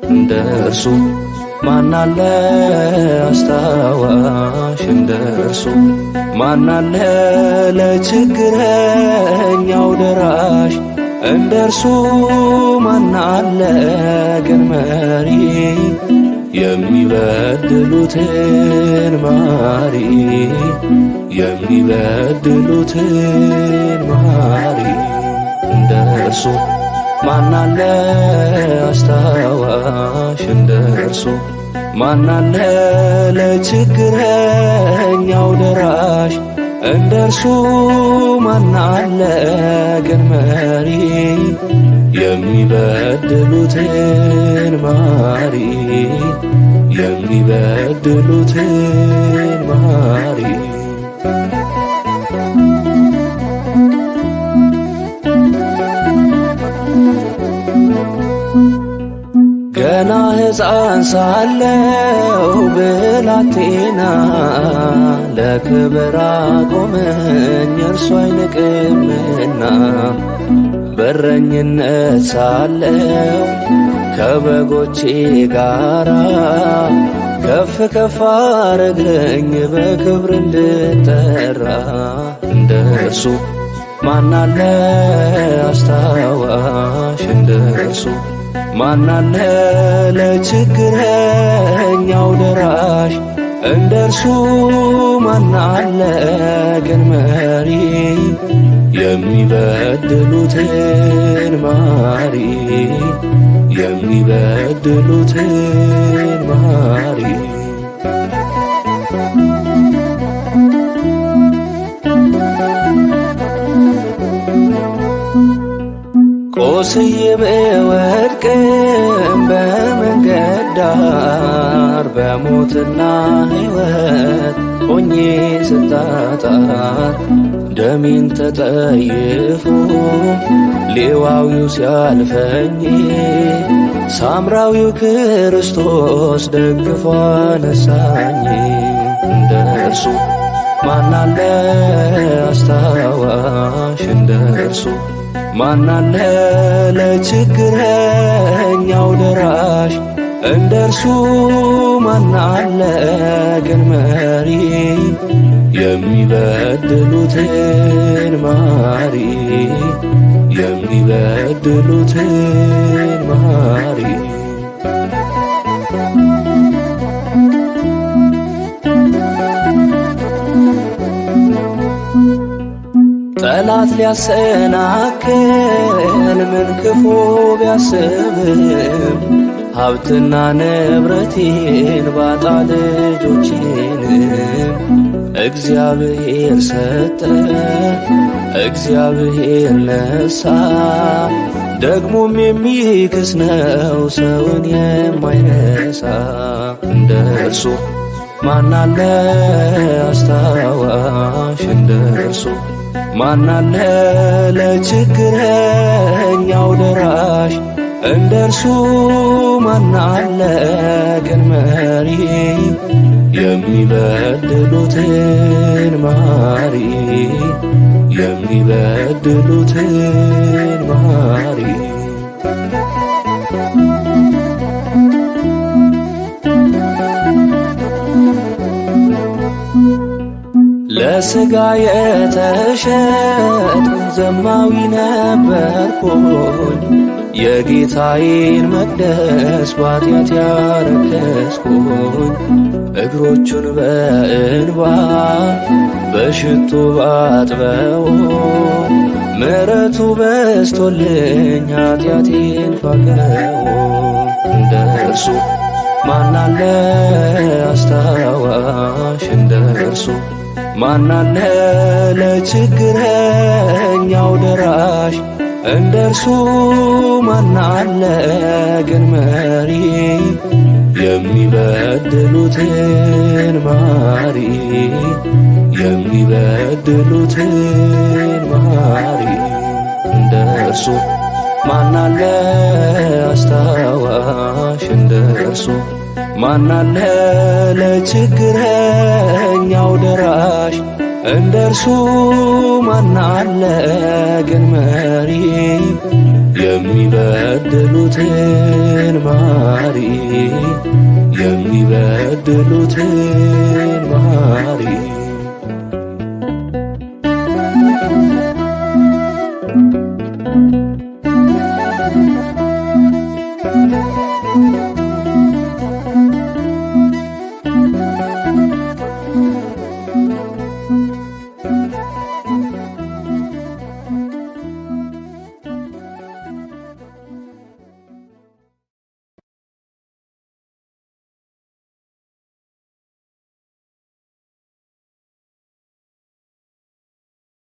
እንደ እርሱ ማናለ አስታዋሽ፣ እንደ እርሱ ማናለ ለችግረኛው ደራሽ፣ እንደ እርሱ ማናለ ግን መሪ የሚበድሉትን ማሪ፣ የሚበድሉትን ማሪ። እንደ እርሱ ማናለ አስታዋሽ፣ እንደ እርሱ ማናለ ለችግረኛው ደራሽ፣ እንደ እርሱ ማናለ ግን መሪ የሚበድሉትን ማሪ፣ የሚበድሉትን ማሪ። ገና ሕፃን ሳለው ብላቴና ለክብር አቆመኝ እርሱ አይንቅምና፣ በረኝነት ሳለው ከበጎቼ ጋራ ከፍ ከፍ አረገኝ በክብር እንድጠራ። እንደ እርሱ ማናለ አስታዋሽ፣ እንደ እርሱ ማናለ ለችግረኛው ደራሽ፣ እንደ እርሱ ማናለ ግን መሪ የሚበድሉትን ማሪ፣ የሚበድሉትን ማሪ። ቆስዬ ብወድቅም በመንገድ ዳር በሞትና ሕይወት ሆኜ ስታጣር፣ ደሜን ተጠይፎ ሌዋዊው ሲያልፈኝ ሳምራዊው ክርስቶስ ደግፎ አነሳኝ። እንደ እርሱ ማናለ አስታዋሽ፣ እንደ እርሱ ማናለ ለችግረኛው ደራሽ፣ እንደ እርሱ ማናለ ግን መሪ የሚበድሉትን ማሪ፣ የሚበድሉትን ማሪ። ጠላት ሊያሰናክል ምን ክፉ ቢያስብም፣ ሀብትና ንብረቴን ባጣ ልጆቼንም እግዚአብሔር ሰጠ፣ እግዚአብሔር ነሳ። ደግሞም የሚክስ ነው ሰውን የማይረሳ። እንደ እርሱ ማናለ አስታዋሽ፣ እንደ እርሱ ማናለ ለችግረኛው ደራሽ፣ እንደ እርሱ ማናለ ግን መሪ የሚበድሉትን ማሪ፣ የሚበድሉትን ማሪ። ለሥጋ የተሸጥኩ ዘማዊ ነበርኩኝ፣ የጌታዬን መቅደስ ባጢአት ያረከስኩኝ። እግሮቹን በእንባ በሽቱ ባጥበው ምሕረቱ በስቶልኝ ኃጢአቴን ፋቀው። እንደ እርሱ ማናለ አስታዋሽ፣ እንደ እርሱ ማናለ ለችግረኛው ደራሽ፣ እንደ እርሱ ማናለ ግን መሪ የሚበድሉትን ማሪ፣ የሚበድሉትን መሐሪ እንደ እርሱ ማናለ አስታዋሽ እንደ እርሱ ማናለ ለችግረኛው ደራሽ እንደ እርሱ ማናለ ግን መሪ የሚበድሉትን መሐሪ የሚበድሉትን መሐሪ